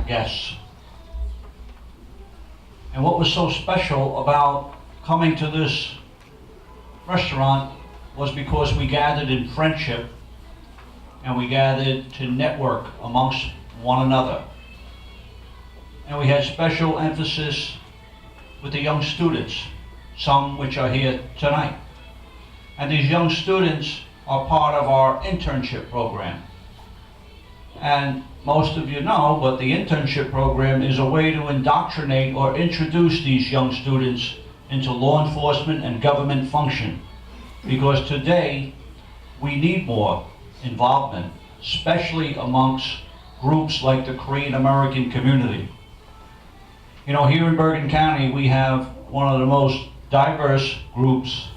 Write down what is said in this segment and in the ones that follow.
guests. And what was so special about coming to this restaurant was because we gathered in friendship and we gathered to network amongst one another. And we had special emphasis with the young students, some which are here tonight. And these young students are part of our internship program. And most of you know, but the internship program is a way to indoctrinate or introduce these young students into law enforcement and government function. Because today, we need more involvement, especially amongst groups like the Korean American community. You know, here in Bergen County, we have one of the most diverse groups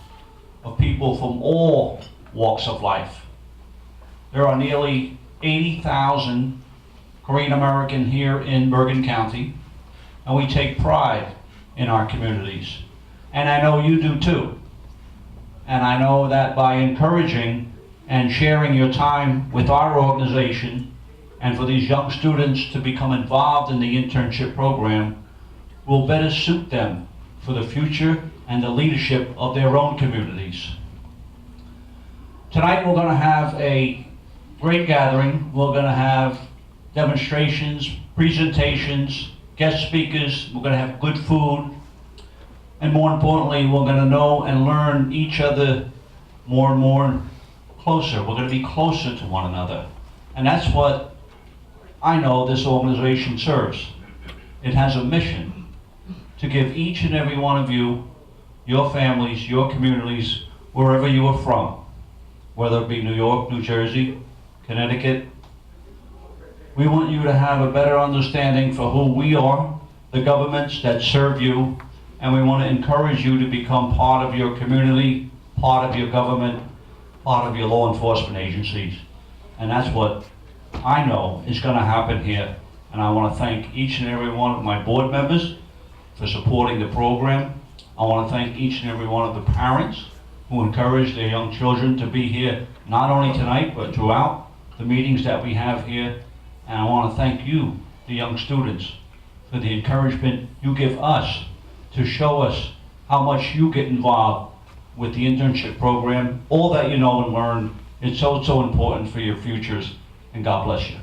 of people from all walks of life. There are nearly 80,000 Korean American here in Bergen County, and we take pride in our communities. And I know you do too. And I know that by encouraging and sharing your time with our organization and for these young students to become involved in the internship program will better suit them for the future and the leadership of their own communities. Tonight we're going to have a great gathering. We're going to have demonstrations, presentations, guest speakers. We're going to have good food. And more importantly, we're going to know and learn each other more and more closer. We're going to be closer to one another. And that's what I know this organization serves. It has a mission to give each and every one of you, your families, your communities, wherever you are from, whether it be New York, New Jersey, Connecticut. We want you to have a better understanding for who we are, the governments that serve you, and we want to encourage you to become part of your community, part of your government, part of your law enforcement agencies. And that's what I know is going to happen here. And I want to thank each and every one of my board members for supporting the program. I want to thank each and every one of the parents who encourage their young children to be here, not only tonight, but throughout the meetings that we have here. And I want to thank you, the young students, for the encouragement you give us to show us how much you get involved with the internship program. All that you know and learn, it's so important for your futures, and God bless you.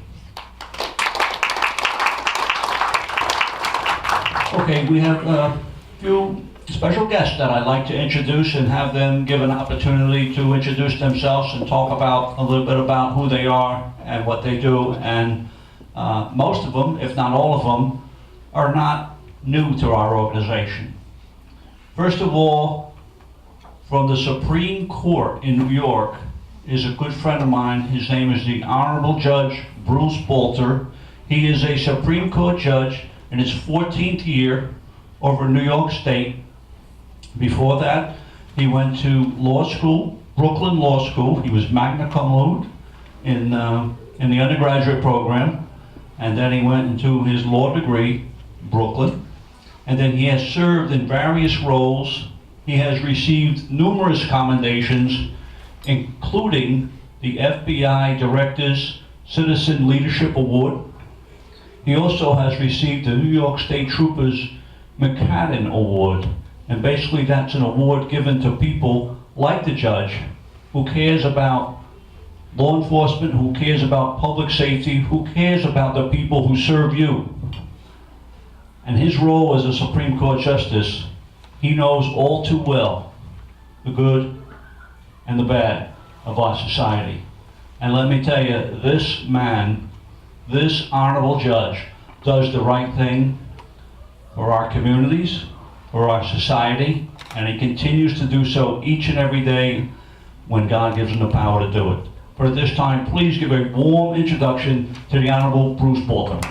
Okay, we have a few special guests that I'd like to introduce and have them give an opportunity to introduce themselves and talk about a little bit about who they are and what they do. And most of them, if not all of them, are not new to our organization. First of all, from the Supreme Court in New York is a good friend of mine. His name is the Honorable Judge Bruce Balter. He is a Supreme Court judge in his 14th year over New York State. Before that, he went to law school, Brooklyn Law School. He was magna cum laude in the undergraduate program, and then he went into his law degree, Brooklyn. And then he has served in various roles. He has received numerous commendations, including the FBI Director's Citizen Leadership Award. He also has received the New York State Troopers McCadden Award. And basically that's an award given to people like the judge who cares about law enforcement, who cares about public safety, who cares about the people who serve you. And his role as a Supreme Court Justice, he knows all too well the good and the bad of our society. And let me tell you, this man, this honorable judge, does the right thing for our communities, for our society, and he continues to do so each and every day when God gives him the power to do it. But at this time, please give a warm introduction to the Honorable Bruce Balter.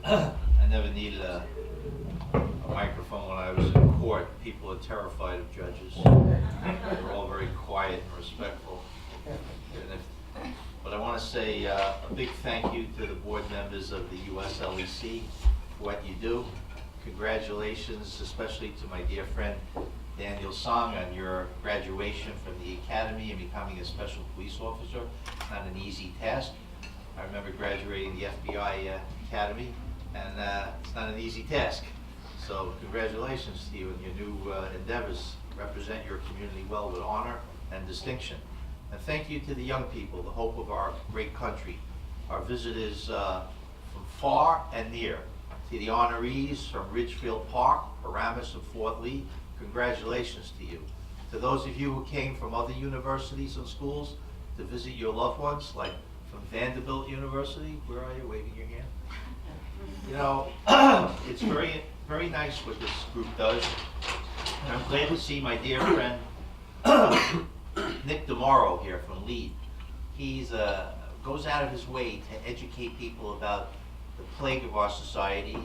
I never needed a microphone when I was in court. People are terrified of judges. They're all very quiet and disrespectful. But I want to say a big thank you to the board members of the USLEC for what you do. Congratulations, especially to my dear friend Daniel Song on your graduation from the academy and becoming a special police officer. It's not an easy task. I remember graduating the FBI academy, and it's not an easy task. So congratulations to you in your new endeavors. Represent your community well with honor and distinction. And thank you to the young people, the hope of our great country, our visitors from far and near. To the honorees from Ridgefield Park, Paramus, and Fort Lee, congratulations to you. To those of you who came from other universities and schools to visit your loved ones, like from Vanderbilt University, where are you, waving your hand? You know, it's very, very nice what this group does. And I'm glad to see my dear friend Nick DeMauro here from Lead. He's goes out of his way to educate people about the plague of our society.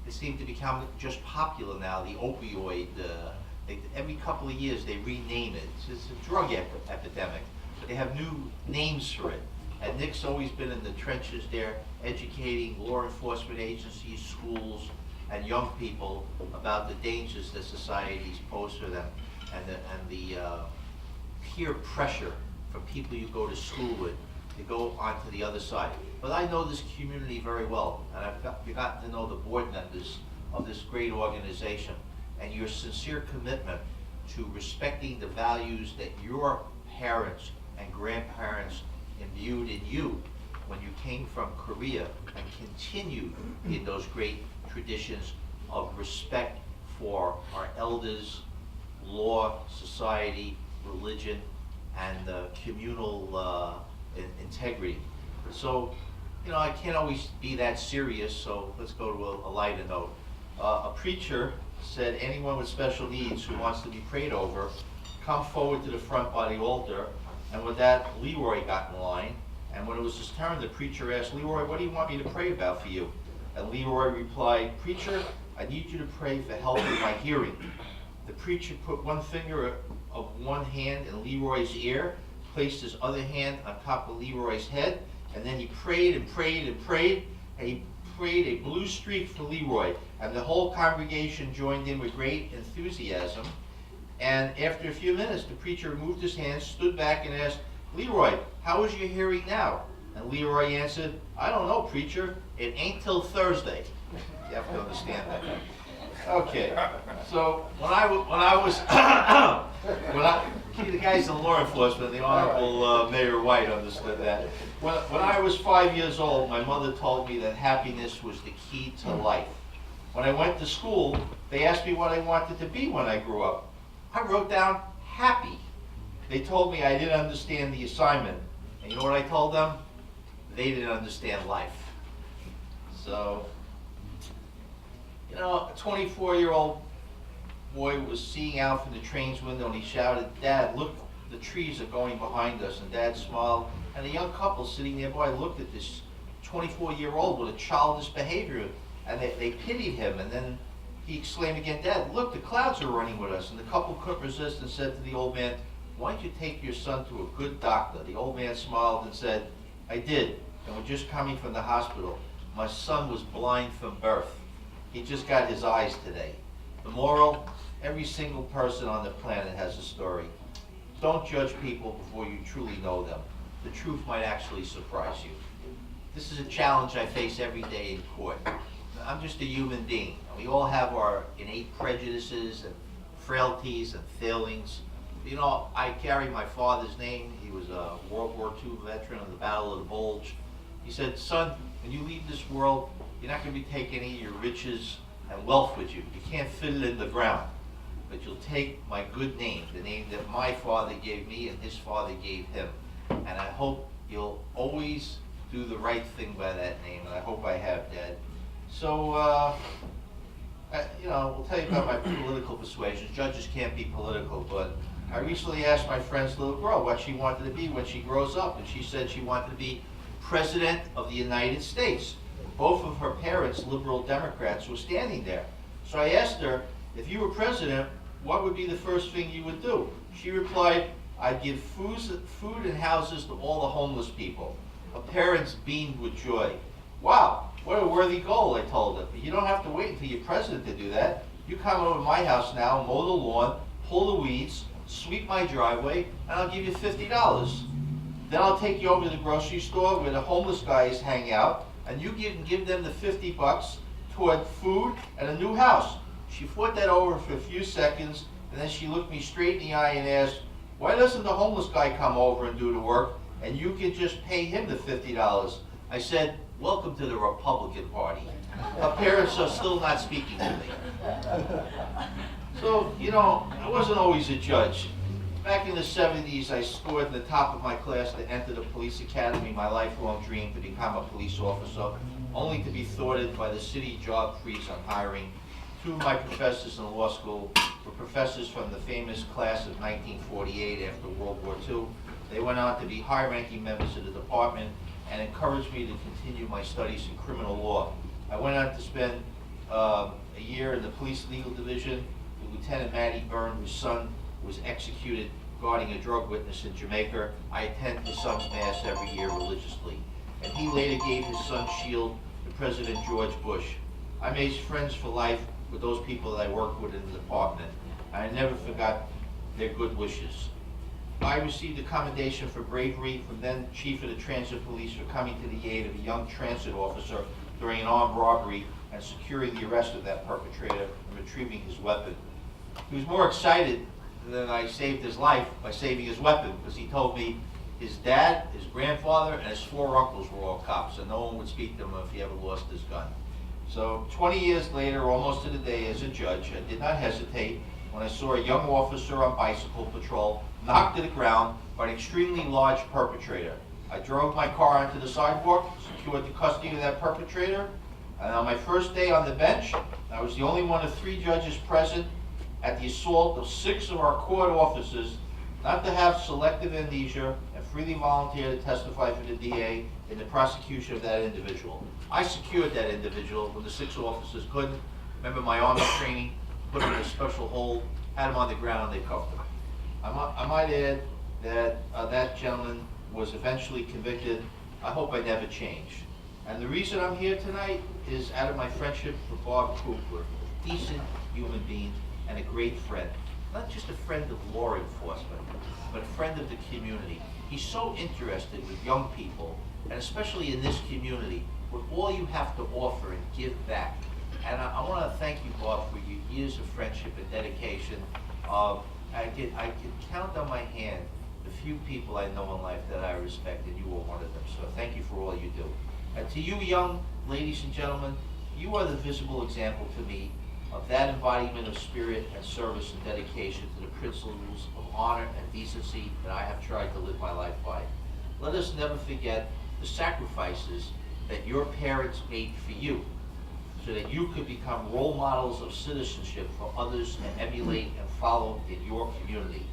It seems to become just popular now, the opioid. Every couple of years they rename it. It's a drug epidemic, but they have new names for it. And Nick's always been in the trenches there, educating law enforcement agencies, schools, and young people about the dangers that societies pose for them, and the peer pressure from people you go to school with to go onto the other side. But I know this community very well, and I've gotten to know the board members of this great organization, and your sincere commitment to respecting the values that your parents and grandparents imbued in you when you came from Korea, and continued in those great traditions of respect for our elders, law, society, religion, and communal integrity. So, you know, I can't always be that serious, so let's go to a lighter note. A preacher said anyone with special needs who wants to be prayed over, come forward to the front by the altar. And with that, Leroy got in line, and when it was his turn, the preacher asked, Leroy, what do you want me to pray about for you? And Leroy replied, Preacher, I need you to pray for help with my hearing. The preacher put one finger of one hand in Leroy's ear, placed his other hand on top of Leroy's head, and then he prayed and prayed and prayed, and he prayed a blue streak for Leroy. And the whole congregation joined in with great enthusiasm. And after a few minutes, the preacher removed his hand, stood back, and asked, Leroy, how is your hearing now? And Leroy answered, I don't know, preacher. It ain't till Thursday. You have to understand that. Okay, so when I was, the guys in law enforcement, the Honorable Mayor White understood that. When I was 5 years old, my mother told me that happiness was the key to life. When I went to school, they asked me what I wanted to be when I grew up. I wrote down happy. They told me I didn't understand the assignment. And you know what I told them? They didn't understand life. So, you know, a 24-year-old boy was seeing out from the train's window, and he shouted, Dad, look, the trees are going behind us. And Dad smiled. And a young couple sitting nearby looked at this 24-year-old with a childish behavior, and they pitied him. And then he exclaimed again, Dad, look, the clouds are running with us. And the couple couldn't resist and said to the old man, why don't you take your son to a good doctor? The old man smiled and said, I did, and we're just coming from the hospital. My son was blind from birth. He just got his eyes today. The moral, every single person on the planet has a story. Don't judge people before you truly know them. The truth might actually surprise you. This is a challenge I face every day in court. I'm just a human being, and we all have our innate prejudices and frailties and failings. You know, I carry my father's name. He was a World War II veteran of the Battle of the Bulge. He said, son, when you leave this world, you're not going to be taking any of your riches and wealth with you. You can't fit it in the ground. But you'll take my good name, the name that my father gave me and his father gave him. And I hope you'll always do the right thing by that name. And I hope I have, Dad. So, you know, we'll tell you about my political persuasions. Judges can't be political, but I recently asked my friend's little girl what she wanted to be when she grows up, and she said she wanted to be President of the United States. Both of her parents, liberal Democrats, were standing there. So I asked her, if you were president, what would be the first thing you would do? She replied, I'd give food and houses to all the homeless people. Her parents beamed with joy. Wow, what a worthy goal, I told her. But you don't have to wait until you're president to do that. You come over to my house now, mow the lawn, pull the weeds, sweep my driveway, and I'll give you $50. Then I'll take you over to the grocery store where the homeless guys hang out, and you can give them the $50 toward food and a new house. She thought that over for a few seconds, and then she looked me straight in the eye and asked, why doesn't the homeless guy come over and do the work, and you can just pay him the $50? I said, welcome to the Republican Party. Her parents are still not speaking to me. So, you know, I wasn't always a judge. Back in the 70s, I scored in the top of my class to enter the police academy, my lifelong dream to become a police officer, only to be thwarted by the city job freeze on hiring. Two of my professors in law school were professors from the famous class of 1948 after World War II. They went on to be high-ranking members of the department and encouraged me to continue my studies in criminal law. I went on to spend a year in the police legal division with Lieutenant Matty Byrne, whose son was executed guarding a drug witness in Jamaica. I attend his son's mass every year religiously. And he later gave his son's shield to President George Bush. I made friends for life with those people that I worked with in the department, and I never forgot their good wishes. I received a commendation for bravery from then Chief of the Transit Police for coming to the aid of a young transit officer during an armed robbery and securing the arrest of that perpetrator and retrieving his weapon. He was more excited than I saved his life by saving his weapon, because he told me his dad, his grandfather, and his 4 uncles were all cops, and no one would speak to him if he ever lost his gun. So 20 years later, almost to the day as a judge, I did not hesitate when I saw a young officer on bicycle patrol knocked to the ground by an extremely large perpetrator. I drove my car onto the sidewalk, secured the custody of that perpetrator, and on my first day on the bench, I was the only one of 3 judges present at the assault of 6 of our court officers not to have selective amnesia and freely volunteer to testify for the DA in the prosecution of that individual. I secured that individual when the 6 officers couldn't. Remember my army training, put him in a special hold, had him on the ground, and they cuffed him. I might add that that gentleman was eventually convicted. I hope I never changed. And the reason I'm here tonight is out of my friendship with Bob Cooper, a decent human being and a great friend. Not just a friend of law enforcement, but a friend of the community. He's so interested with young people, and especially in this community, with all you have to offer and give back. And I want to thank you, Bob, for your years of friendship and dedication. I can count on my hand the few people I know in life that I respect, and you are one of them. So thank you for all you do. And to you young ladies and gentlemen, you are the visible example to me of that embodiment of spirit and service and dedication to the principles of honor and decency that I have tried to live my life by. Let us never forget the sacrifices that your parents made for you, so that you could become role models of citizenship for others to emulate and follow in your community.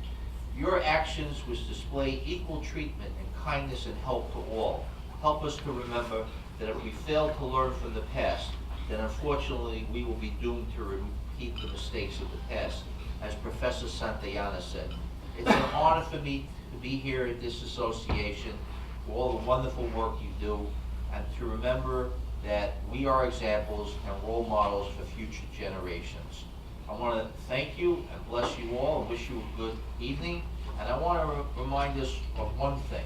Your actions which display equal treatment and kindness and help to all help us to remember that if we fail to learn from the past, then unfortunately we will be doomed to repeat the mistakes of the past, as Professor Santayana said. It's an honor for me to be here at this association, for all the wonderful work you do, and to remember that we are examples and role models for future generations. I want to thank you and bless you all and wish you a good evening. And I want to remind us of one thing.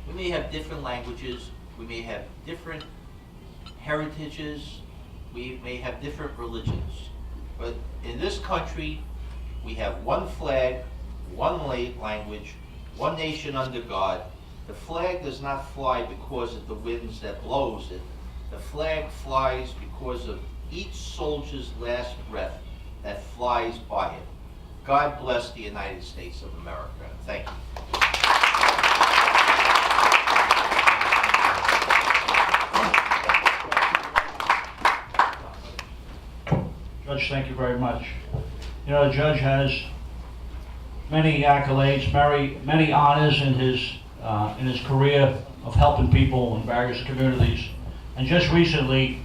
We may have different languages, we may have different heritages, we may have different religions, but in this country we have one flag, one language, one nation under God. The flag does not fly because of the winds that blows it. The flag flies because of each soldier's last breath that flies by it. God bless the United States of America. Thank you. Judge, thank you very much. You know, the judge has many accolades, many honors in his career of helping people in various communities. And just recently,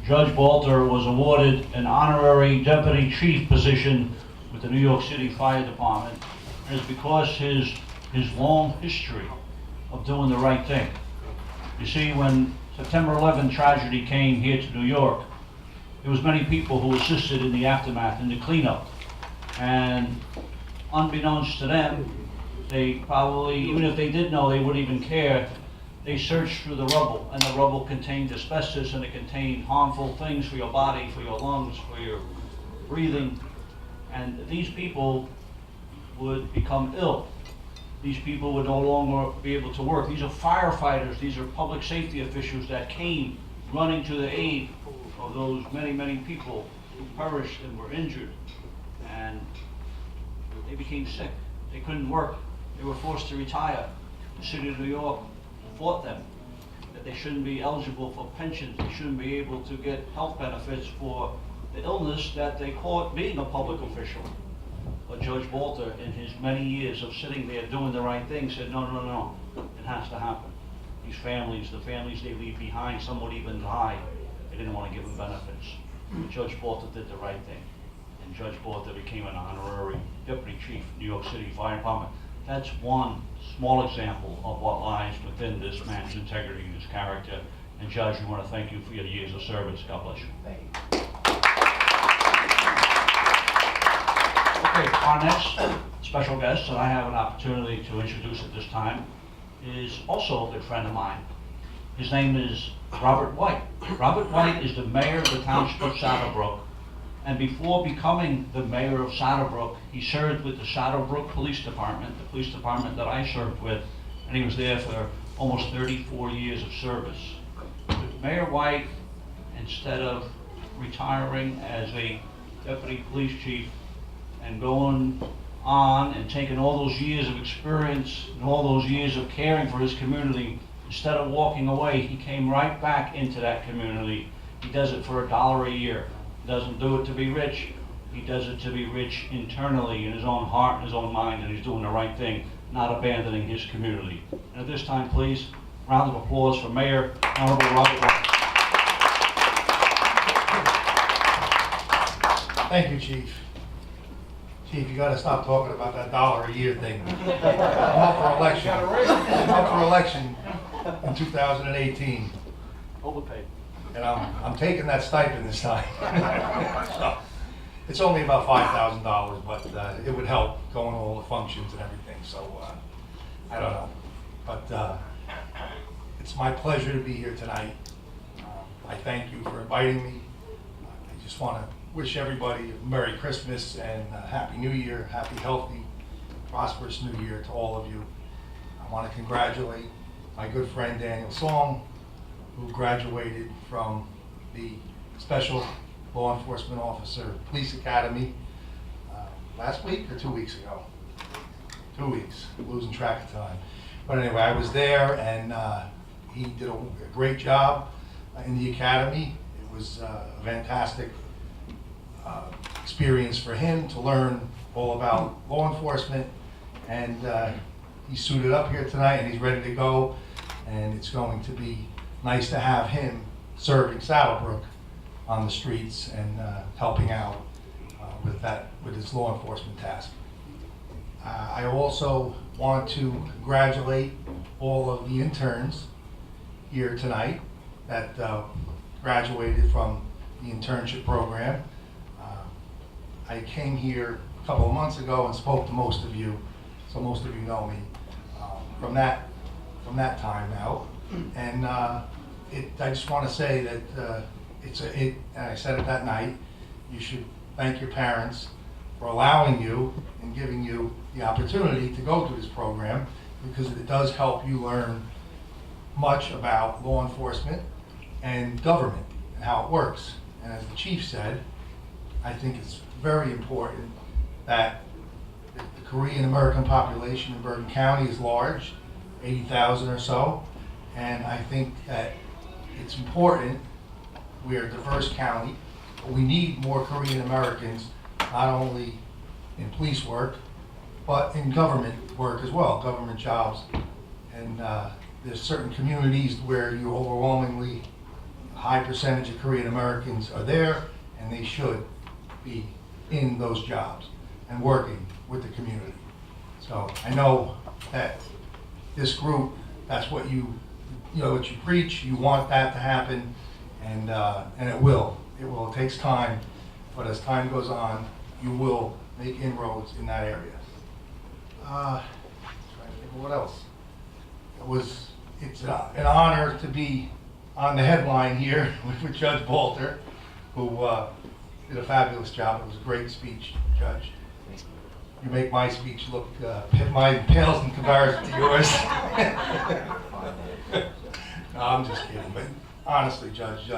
Judge Balter was awarded an honorary deputy chief position with the New York City Fire Department. And it's because his long history of doing the right thing. You see, when September 11 tragedy came here to New York, there was many people who assisted in the aftermath, in the cleanup. And unbeknownst to them, they probably, even if they did know, they wouldn't even care. They searched through the rubble, and the rubble contained asbestos, and it contained harmful things for your body, for your lungs, for your breathing. And these people would become ill. These people would no longer be able to work. These are firefighters, these are public safety officials that came running to the aid of those many, many people who perished and were injured. And they became sick. They couldn't work. They were forced to retire. The city of New York fought them, that they shouldn't be eligible for pensions. They shouldn't be able to get health benefits for the illness that they caught being a public official. But Judge Balter, in his many years of sitting there doing the right thing, said, no, no, no, it has to happen. These families, the families they leave behind, some would even die. They didn't want to give them benefits. But Judge Balter did the right thing. And Judge Balter became an honorary deputy chief, New York City Fire Department. That's one small example of what lies within this man's integrity and his character. And Judge, we want to thank you for your years of service. God bless you. Thank you. Okay, our next special guest that I have an opportunity to introduce at this time is also a good friend of mine. His name is Robert White. Robert White is the mayor of the Township of Saddlebrook. And before becoming the mayor of Saddlebrook, he served with the Saddlebrook Police Department, the police department that I served with, and he was there for almost 34 years of service. But Mayor White, instead of retiring as a deputy police chief and going on and taking all those years of experience and all those years of caring for his community, instead of walking away, he came right back into that community. He does it for $1 a year. He doesn't do it to be rich. He does it to be rich internally in his own heart and his own mind, and he's doing the right thing, not abandoning his community. And at this time, please, round of applause for Mayor Honorable Robert White. Thank you, Chief. Chief, you gotta stop talking about that $1 a year thing. I'm up for election. I'm up for election in 2018, Overpaid. and I'm taking that stipend this time. So, it's only about $5,000, but it would help going to all the functions and everything, so I don't know. But it's my pleasure to be here tonight. I thank you for inviting me. I just want to wish everybody a Merry Christmas and a Happy New Year, happy, healthy, prosperous New Year to all of you. I want to congratulate my good friend Daniel Song, who graduated from the Special Law Enforcement Officer Police Academy last week or 2 weeks ago? 2 weeks, losing track of time. But anyway, I was there, and he did a great job in the academy. It was a fantastic experience for him to learn all about law enforcement, and he's suited up here tonight and he's ready to go, and it's going to be nice to have him serving Saddlebrook on the streets and helping out with his law enforcement task. I also want to congratulate all of the interns here tonight that graduated from the internship program. I came here a couple of months ago and spoke to most of you, so most of you know me from that time now. And I just want to say that and I said it that night, you should thank your parents for allowing you and giving you the opportunity to go through this program, because it does help you learn much about law enforcement and government and how it works. And as the chief said, I think it's very important that the Korean American population in Bergen County is large, 80,000 or so, and I think that it's important. We're a diverse county, but we need more Korean Americans, not only in police work, but in government work as well, government jobs. And there's certain communities where you overwhelmingly, a high percentage of Korean Americans are there, and they should be in those jobs and working with the community. So I know that this group, that's what you know, what you preach, you want that to happen, and it will. It will. It takes time, but as time goes on, you will make inroads in that area. Trying to think of what else. It's an honor to be on the headline here with Judge Balter, who did a fabulous job. It was a great speech, Judge. You make my speech look, mine pales in comparison to yours. No, I'm just kidding, but honestly, Judge,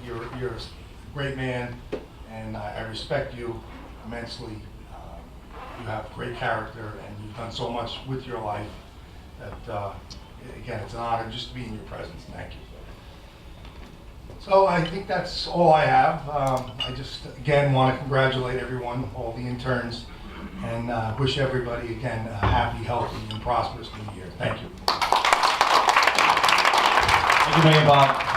you're a great man, and I respect you immensely. You have great character, and you've done so much with your life that, again, it's an honor just to be in your presence. Thank you. So I think that's all I have. I just, again, want to congratulate everyone, all the interns, and wish everybody, again, a happy, healthy, and prosperous new year. Thank you. Thank you, Mayor Bob.